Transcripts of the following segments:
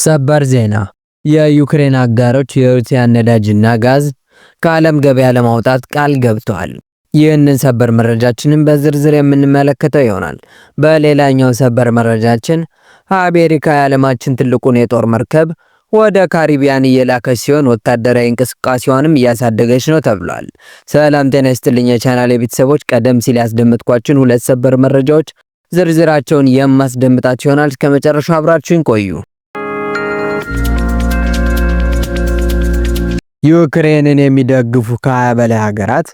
ሰበር ዜና! የዩክሬን አጋሮች የሩሲያን ነዳጅና ጋዝ ከዓለም ገበያ ለማውጣት ቃል ገብተዋል። ይህንን ሰበር መረጃችንን በዝርዝር የምንመለከተው ይሆናል። በሌላኛው ሰበር መረጃችን አሜሪካ የዓለማችን ትልቁን የጦር መርከብ ወደ ካሪቢያን እየላከች ሲሆን ወታደራዊ እንቅስቃሴዋንም እያሳደገች ነው ተብሏል። ሰላም ጤና ይስጥልኝ የቻናሌ ቤተሰቦች፣ ቀደም ሲል ያስደምጥኳችሁን ሁለት ሰበር መረጃዎች ዝርዝራቸውን የማስደምጣችሁ ይሆናል። እስከ መጨረሻው አብራችሁን ቆዩ። ዩክሬንን የሚደግፉ ከ20 በላይ ሀገራት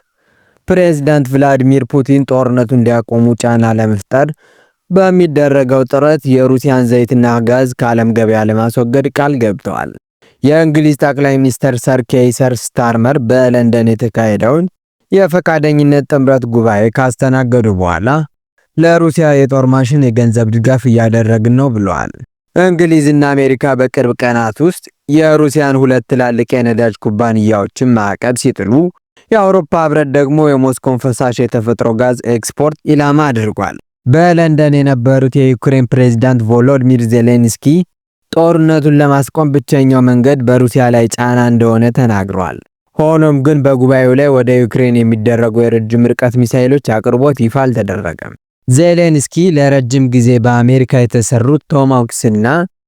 ፕሬዝዳንት ቭላዲሚር ፑቲን ጦርነቱን እንዲያቆሙ ጫና ለመፍጠር በሚደረገው ጥረት የሩሲያን ዘይትና ጋዝ ከዓለም ገበያ ለማስወገድ ቃል ገብተዋል። የእንግሊዝ ጠቅላይ ሚኒስትር ሰር ኬይር ስታርመር በለንደን የተካሄደውን የፈቃደኝነት ጥምረት ጉባኤ ካስተናገዱ በኋላ ለሩሲያ የጦር ማሽን የገንዘብ ድጋፍ እያደረግን ነው ብለዋል። እንግሊዝና አሜሪካ በቅርብ ቀናት ውስጥ የሩሲያን ሁለት ትላልቅ የነዳጅ ኩባንያዎችን ማዕቀብ ሲጥሉ፣ የአውሮፓ ህብረት ደግሞ የሞስኮን ፈሳሽ የተፈጥሮ ጋዝ ኤክስፖርት ኢላማ አድርጓል። በለንደን የነበሩት የዩክሬን ፕሬዝዳንት ቮሎዲሚር ዜሌንስኪ ጦርነቱን ለማስቆም ብቸኛው መንገድ በሩሲያ ላይ ጫና እንደሆነ ተናግረዋል። ሆኖም ግን በጉባኤው ላይ ወደ ዩክሬን የሚደረጉ የረጅም ርቀት ሚሳኤሎች አቅርቦት ይፋ አልተደረገም። ዜሌንስኪ ለረጅም ጊዜ በአሜሪካ የተሰሩት ቶማሃውክስና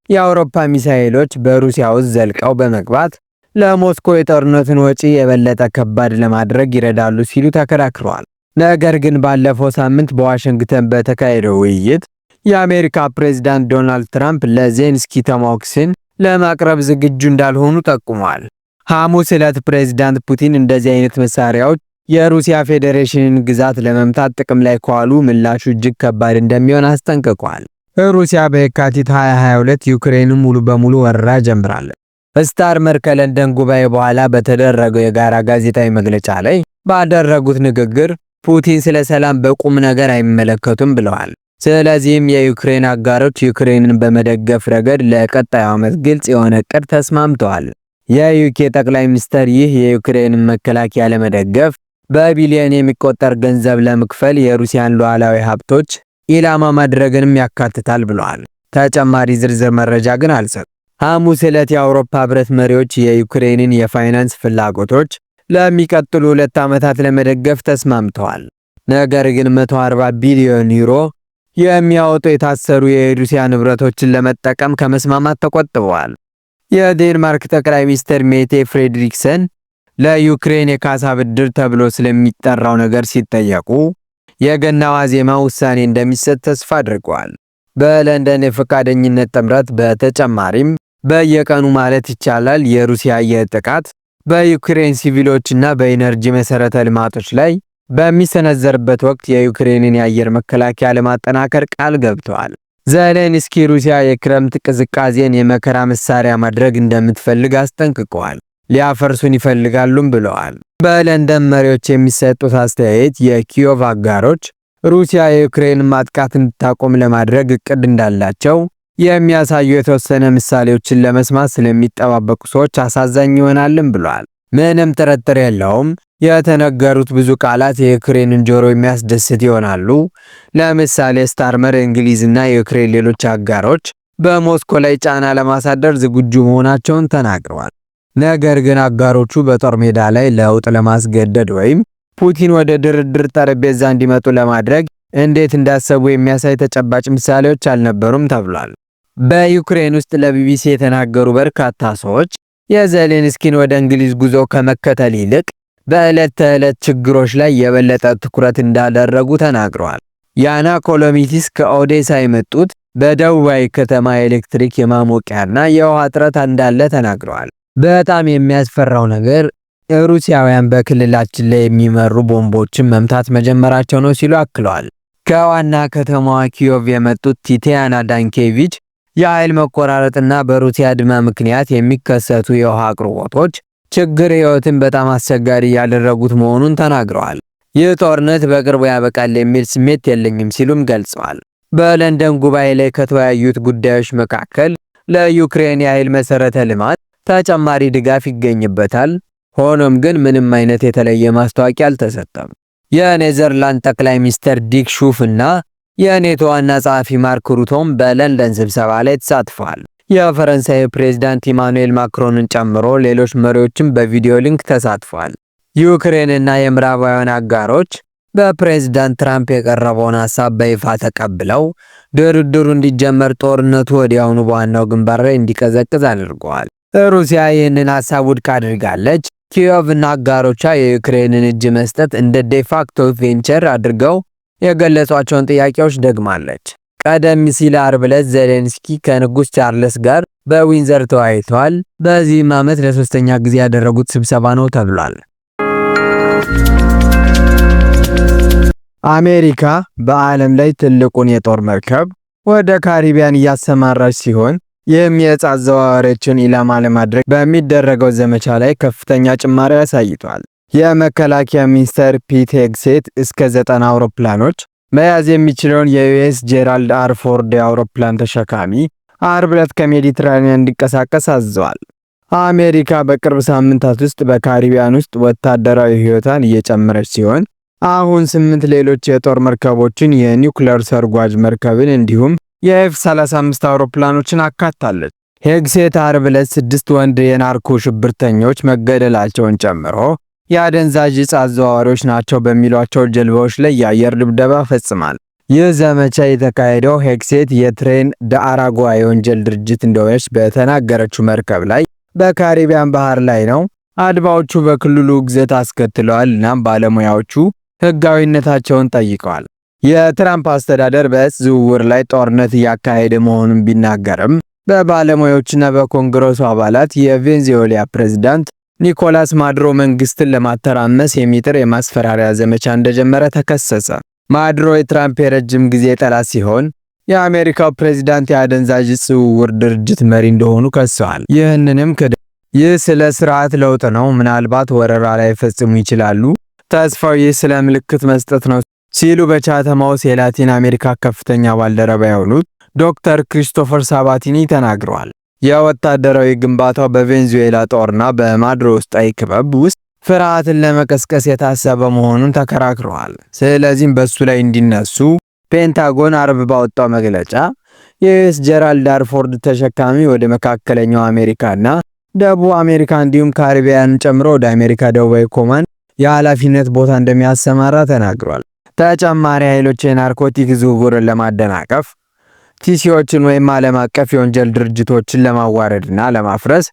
የአውሮፓ ሚሳኤሎች በሩሲያ ውስጥ ዘልቀው በመግባት ለሞስኮ የጦርነቱን ወጪ የበለጠ ከባድ ለማድረግ ይረዳሉ ሲሉ ተከራክረዋል። ነገር ግን ባለፈው ሳምንት በዋሽንግተን በተካሄደው ውይይት የአሜሪካ ፕሬዝዳንት ዶናልድ ትራምፕ ለዜሌንስኪ ቶማሃውክስን ለማቅረብ ዝግጁ እንዳልሆኑ ጠቁመዋል። ሐሙስ ዕለት ፕሬዝዳንት ፑቲን እንደዚህ አይነት መሳሪያዎች የሩሲያ ፌዴሬሽንን ግዛት ለመምታት ጥቅም ላይ ከዋሉ ምላሹ እጅግ ከባድ እንደሚሆን አስጠንቅቋል። ሩሲያ በየካቲት 2022 ዩክሬንን ሙሉ በሙሉ ወረራ ጀምራለች። ስታርመር ከለንደን ጉባኤ በኋላ በተደረገው የጋራ ጋዜጣዊ መግለጫ ላይ ባደረጉት ንግግር ፑቲን ስለ ሰላም በቁም ነገር አይመለከቱም ብለዋል። ስለዚህም የዩክሬን አጋሮች ዩክሬንን በመደገፍ ረገድ ለቀጣዩ ዓመት ግልጽ የሆነ እቅድ ተስማምተዋል። የዩኬ ጠቅላይ ሚኒስትር ይህ የዩክሬንን መከላከያ ለመደገፍ በቢሊዮን የሚቆጠር ገንዘብ ለመክፈል የሩሲያን ሉዓላዊ ሀብቶች ኢላማ ማድረግንም ያካትታል ብለዋል። ተጨማሪ ዝርዝር መረጃ ግን አልሰጡም። ሐሙስ ዕለት የአውሮፓ ህብረት መሪዎች የዩክሬንን የፋይናንስ ፍላጎቶች ለሚቀጥሉ 2 ዓመታት ለመደገፍ ተስማምተዋል። ነገር ግን 140 ቢሊዮን ዩሮ የሚያወጡ የታሰሩ የሩሲያ ንብረቶችን ለመጠቀም ከመስማማት ተቆጥበዋል። የዴንማርክ ጠቅላይ ሚኒስትር ሜቴ ፍሬድሪክሰን ለዩክሬን የካሳ ብድር ተብሎ ስለሚጠራው ነገር ሲጠየቁ የገና ዋዜማ ውሳኔ እንደሚሰጥ ተስፋ አድርገዋል። በለንደን የፈቃደኝነት ጥምረት በተጨማሪም በየቀኑ ማለት ይቻላል የሩሲያ አየር ጥቃት በዩክሬን ሲቪሎችና በኢነርጂ መሰረተ ልማቶች ላይ በሚሰነዘርበት ወቅት የዩክሬንን የአየር መከላከያ ለማጠናከር ቃል ገብተዋል። ዜሌንስኪ ሩሲያ የክረምት ቅዝቃዜን የመከራ መሳሪያ ማድረግ እንደምትፈልግ አስጠንቅቀዋል። ሊያፈርሱን ይፈልጋሉም ብለዋል። በለንደን መሪዎች የሚሰጡት አስተያየት የኪየቭ አጋሮች ሩሲያ የዩክሬን ማጥቃት እንድታቆም ለማድረግ እቅድ እንዳላቸው የሚያሳዩ የተወሰነ ምሳሌዎችን ለመስማት ስለሚጠባበቁ ሰዎች አሳዛኝ ይሆናልም ብለዋል። ምንም ጥርጥር የለውም የተነገሩት ብዙ ቃላት የዩክሬንን ጆሮ የሚያስደስት ይሆናሉ። ለምሳሌ ስታርመር የእንግሊዝና የዩክሬን ሌሎች አጋሮች በሞስኮ ላይ ጫና ለማሳደር ዝግጁ መሆናቸውን ተናግረዋል። ነገር ግን አጋሮቹ በጦር ሜዳ ላይ ለውጥ ለማስገደድ ወይም ፑቲን ወደ ድርድር ጠረጴዛ እንዲመጡ ለማድረግ እንዴት እንዳሰቡ የሚያሳይ ተጨባጭ ምሳሌዎች አልነበሩም ተብሏል። በዩክሬን ውስጥ ለቢቢሲ የተናገሩ በርካታ ሰዎች የዜሌንስኪን ወደ እንግሊዝ ጉዞ ከመከተል ይልቅ በዕለት ተዕለት ችግሮች ላይ የበለጠ ትኩረት እንዳደረጉ ተናግረዋል። ያና ኮሎሚቲስ ከኦዴሳ የመጡት በደቡባዊ ከተማ የኤሌክትሪክ የማሞቂያና የውሃ እጥረት እንዳለ ተናግረዋል። በጣም የሚያስፈራው ነገር ሩሲያውያን በክልላችን ላይ የሚመሩ ቦምቦችን መምታት መጀመራቸው ነው ሲሉ አክለዋል። ከዋና ከተማዋ ኪየቭ የመጡት ቲቲያና ዳንኬቪች የኃይል መቆራረጥና በሩሲያ አድማ ምክንያት የሚከሰቱ የውሃ አቅርቦቶች ችግር ሕይወትን በጣም አስቸጋሪ ያደረጉት መሆኑን ተናግረዋል። ይህ ጦርነት በቅርቡ ያበቃል የሚል ስሜት የለኝም ሲሉም ገልጸዋል። በለንደን ጉባኤ ላይ ከተወያዩት ጉዳዮች መካከል ለዩክሬን የኃይል መሰረተ ልማት ተጨማሪ ድጋፍ ይገኝበታል። ሆኖም ግን ምንም አይነት የተለየ ማስታወቂያ አልተሰጠም። የኔዘርላንድ ጠቅላይ ሚኒስትር ዲክ ሹፍ እና የኔቶ ዋና ጸሐፊ ማርክ ሩቶም በለንደን ስብሰባ ላይ ተሳትፈዋል። የፈረንሳይ ፕሬዝዳንት ኢማኑኤል ማክሮንን ጨምሮ ሌሎች መሪዎችም በቪዲዮ ሊንክ ተሳትፈዋል። ዩክሬንና የምዕራባውያን አጋሮች በፕሬዝዳንት ትራምፕ የቀረበውን ሐሳብ በይፋ ተቀብለው ድርድሩ እንዲጀመር ጦርነቱ ወዲያውኑ በዋናው ግንባር ላይ እንዲቀዘቅዝ አድርገዋል። ሩሲያ ይህንን ሐሳብ ውድቅ አድርጋለች። ኪየቭ እና አጋሮቿ የዩክሬንን እጅ መስጠት እንደ ዴፋክቶ ቬንቸር አድርገው የገለጿቸውን ጥያቄዎች ደግማለች። ቀደም ሲል አርብ ዕለት ዜሌንስኪ ከንጉስ ቻርልስ ጋር በዊንዘር ተወያይተዋል። በዚህም ዓመት ለሶስተኛ ጊዜ ያደረጉት ስብሰባ ነው ተብሏል። አሜሪካ በዓለም ላይ ትልቁን የጦር መርከብ ወደ ካሪቢያን እያሰማራች ሲሆን ይህም የዕፅ አዘዋዋሪዎችን ኢላማ ለማድረግ በሚደረገው ዘመቻ ላይ ከፍተኛ ጭማሪ አሳይቷል። የመከላከያ ሚኒስትር ፒት ሄግሴት እስከ 90 አውሮፕላኖች መያዝ የሚችለውን የዩኤስ ጄራልድ አር ፎርድ የአውሮፕላን ተሸካሚ አርብ ዕለት ከሜዲትራኒያን እንዲንቀሳቀስ አዘዋል። አሜሪካ በቅርብ ሳምንታት ውስጥ በካሪቢያን ውስጥ ወታደራዊ ሕይወቷን እየጨመረች ሲሆን አሁን 8 ሌሎች የጦር መርከቦችን፣ የኒውክሌር ሰርጓጅ መርከብን እንዲሁም የኤፍ-35 አውሮፕላኖችን አካታለች። ሄግሴት አርብ ዕለት 6 ወንድ የናርኮ ሽብርተኞች መገደላቸውን ጨምሮ የአደንዛዥ ዕፅ አዘዋዋሪዎች ናቸው በሚሏቸው ጀልባዎች ላይ የአየር ድብደባ ፈጽማል። ይህ ዘመቻ የተካሄደው ሄግሴት የትሬን ደአራጓ የወንጀል ድርጅት እንደሆነች በተናገረችው መርከብ ላይ በካሪቢያን ባህር ላይ ነው። አድማዎቹ በክልሉ ግዘት አስከትለዋል እናም ባለሙያዎቹ ሕጋዊነታቸውን ጠይቀዋል። የትራምፕ አስተዳደር በዕፅ ዝውውር ላይ ጦርነት እያካሄደ መሆኑን ቢናገርም በባለሙያዎችና በኮንግረሱ አባላት የቬንዙዌላ ፕሬዝዳንት ኒኮላስ ማዱሮ መንግስትን ለማተራመስ የሚጥር የማስፈራሪያ ዘመቻ እንደጀመረ ተከሰሰ። ማዱሮ የትራምፕ የረጅም ጊዜ ጠላት ሲሆን የአሜሪካው ፕሬዝዳንት የአደንዛዥ ዕፅ ዝውውር ድርጅት መሪ እንደሆኑ ከሰዋል። ይህንንም ይህ ስለ ስርዓት ለውጥ ነው፣ ምናልባት ወረራ ላይ ፈጽሙ ይችላሉ፣ ተስፋው ይህ ስለ ምልክት መስጠት ነው ሲሉ በቻተም ሃውስ የላቲን አሜሪካ ከፍተኛ ባልደረባ የሆኑት ዶክተር ክሪስቶፈር ሳባቲኒ ተናግረዋል። የወታደራዊ ግንባታው በቬንዙዌላ ጦርና በማዱሮ ውስጣዊ ክበብ ውስጥ ፍርሃትን ለመቀስቀስ የታሰበ መሆኑን ተከራክረዋል። ስለዚህም በሱ ላይ እንዲነሱ ፔንታጎን አርብ ባወጣው መግለጫ የዩኤስ ጄራልድ አር ፎርድ ተሸካሚ ወደ መካከለኛው አሜሪካና ደቡብ አሜሪካ እንዲሁም ካሪቢያን ጨምሮ ወደ አሜሪካ ደቡባዊ ኮማንድ የኃላፊነት ቦታ እንደሚያሰማራ ተናግሯል። ተጨማሪ ኃይሎች የናርኮቲክ ዝውውርን ለማደናቀፍ ቲሲዎችን ወይም ዓለም አቀፍ የወንጀል ድርጅቶችን ለማዋረድና ለማፍረስ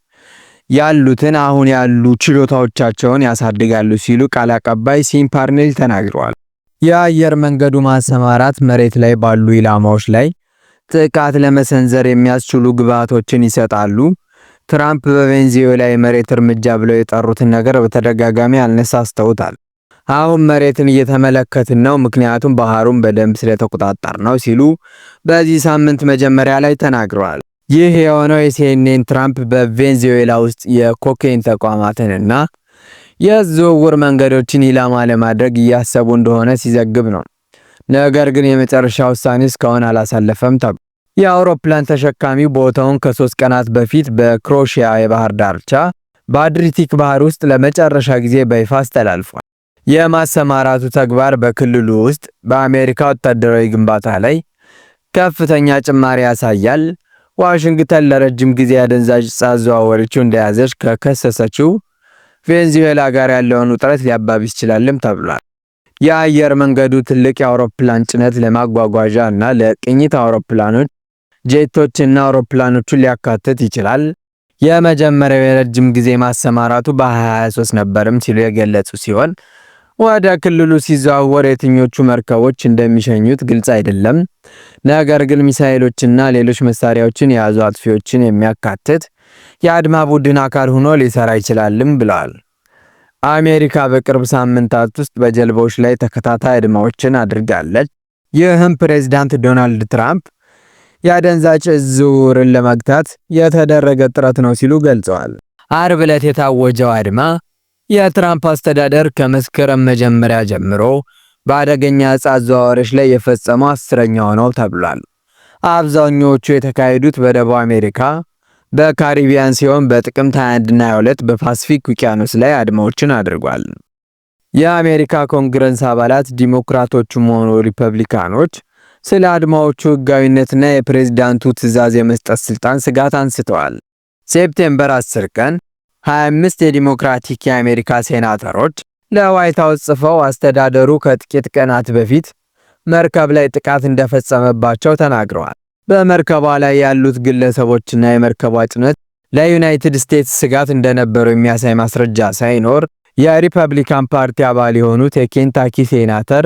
ያሉትን አሁን ያሉ ችሎታዎቻቸውን ያሳድጋሉ ሲሉ ቃል አቀባይ ሲም ፓርኔል ተናግረዋል። የአየር መንገዱ ማሰማራት መሬት ላይ ባሉ ኢላማዎች ላይ ጥቃት ለመሰንዘር የሚያስችሉ ግብዓቶችን ይሰጣሉ። ትራምፕ በቬንዙዌላ የመሬት እርምጃ ብለው የጠሩትን ነገር በተደጋጋሚ አነሳስተውታል። አሁን መሬትን እየተመለከትን ነው፣ ምክንያቱም ባህሩን በደንብ ስለተቆጣጠር ነው ሲሉ በዚህ ሳምንት መጀመሪያ ላይ ተናግረዋል። ይህ የሆነው የሲኤንኤን ትራምፕ በቬንዙዌላ ውስጥ የኮኬይን ተቋማትንና የዝውውር መንገዶችን ኢላማ ለማድረግ እያሰቡ እንደሆነ ሲዘግብ ነው። ነገር ግን የመጨረሻ ውሳኔ እስካሁን አላሳለፈም ተብሏል። የአውሮፕላን ተሸካሚው ቦታውን ከ3 ቀናት በፊት በክሮሺያ የባህር ዳርቻ በአድሪቲክ ባህር ውስጥ ለመጨረሻ ጊዜ በይፋ አስተላልፏል። የማሰማራቱ ተግባር በክልሉ ውስጥ በአሜሪካ ወታደራዊ ግንባታ ላይ ከፍተኛ ጭማሪ ያሳያል። ዋሽንግተን ለረጅም ጊዜ አደንዛዥ ዕፅ አዘዋዋሪዎችን እንደያዘች ከከሰሰችው ቬንዙዌላ ጋር ያለውን ውጥረት ሊያባብስ ይችላልም ተብሏል። የአየር መንገዱ ትልቅ የአውሮፕላን ጭነት ለማጓጓዣ እና ለቅኝት አውሮፕላኖች፣ ጄቶችና አውሮፕላኖቹን ሊያካትት ይችላል። የመጀመሪያው የረጅም ጊዜ ማሰማራቱ በ2023 ነበርም ሲሉ የገለጹ ሲሆን ወደ ክልሉ ሲዘዋወር የትኞቹ መርከቦች እንደሚሸኙት ግልጽ አይደለም። ነገር ግን ሚሳኤሎችና ሌሎች መሳሪያዎችን የያዙ አጥፊዎችን የሚያካትት የአድማ ቡድን አካል ሆኖ ሊሰራ ይችላልም ብለዋል። አሜሪካ በቅርብ ሳምንታት ውስጥ በጀልባዎች ላይ ተከታታይ አድማዎችን አድርጋለች። ይህም ፕሬዝዳንት ዶናልድ ትራምፕ የአደንዛዥ ዕፅ ዝውውርን ለመግታት የተደረገ ጥረት ነው ሲሉ ገልጸዋል። አርብ ዕለት የታወጀው አድማ የትራምፕ አስተዳደር ከመስከረም መጀመሪያ ጀምሮ በአደገኛ ዕፅ አዘዋዋሪዎች ላይ የፈጸመው 10ኛው ነው ተብሏል። አብዛኞቹ የተካሄዱት በደቡብ አሜሪካ፣ በካሪቢያን ሲሆን በጥቅምት 21 እና 22 በፓሲፊክ ውቅያኖስ ላይ አድማዎችን አድርጓል። የአሜሪካ ኮንግረስ አባላት ዲሞክራቶችም ሆኑ ሪፐብሊካኖች ስለ አድማዎቹ ሕጋዊነትና የፕሬዝዳንቱ ትዕዛዝ የመስጠት ስልጣን ስጋት አንስተዋል። ሴፕቴምበር 10 ቀን 25 የዲሞክራቲክ የአሜሪካ ሴናተሮች ለዋይት ሃውስ ጽፈው አስተዳደሩ ከጥቂት ቀናት በፊት መርከብ ላይ ጥቃት እንደፈጸመባቸው ተናግረዋል። በመርከቧ ላይ ያሉት ግለሰቦችና የመርከቧ ጭነት ለዩናይትድ ስቴትስ ስጋት እንደነበሩ የሚያሳይ ማስረጃ ሳይኖር የሪፐብሊካን ፓርቲ አባል የሆኑት የኬንታኪ ሴናተር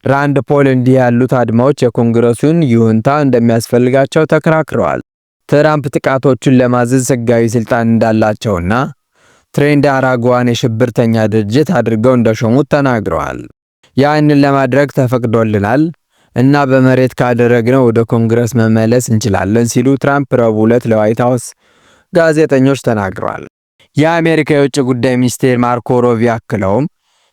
ራንድ ፖል እንዲህ ያሉት አድማዎች የኮንግረሱን ይሁንታ እንደሚያስፈልጋቸው ተከራክረዋል። ትራምፕ ጥቃቶቹን ለማዘዝ ሕጋዊ ስልጣን እንዳላቸውና ትሬንድ አራጓን የሽብርተኛ ድርጅት አድርገው እንደሾሙት ተናግረዋል። ያንን ለማድረግ ተፈቅዶልናል እና በመሬት ካደረግነው ወደ ኮንግረስ መመለስ እንችላለን ሲሉ ትራምፕ ረቡዕ ዕለት ለዋይት ሃውስ ጋዜጠኞች ተናግረዋል። የአሜሪካ የውጭ ጉዳይ ሚኒስቴር ማርኮ ሩቢዮ አክለውም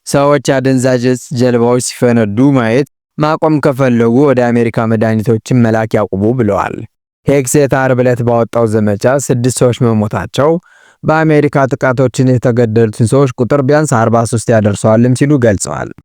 ሰዎች አደንዛዥ ዕፅ ጀልባዎች ሲፈነዱ ማየት ማቆም ከፈለጉ ወደ አሜሪካ መድኃኒቶችን መላክ ያቁሙ ብለዋል። ሄግሴት ዓርብ ዕለት ባወጣው ዘመቻ 6 ሰዎች መሞታቸው በአሜሪካ ጥቃቶችን የተገደሉትን ሰዎች ቁጥር ቢያንስ 43 ያደርሰዋልም ሲሉ ገልጸዋል።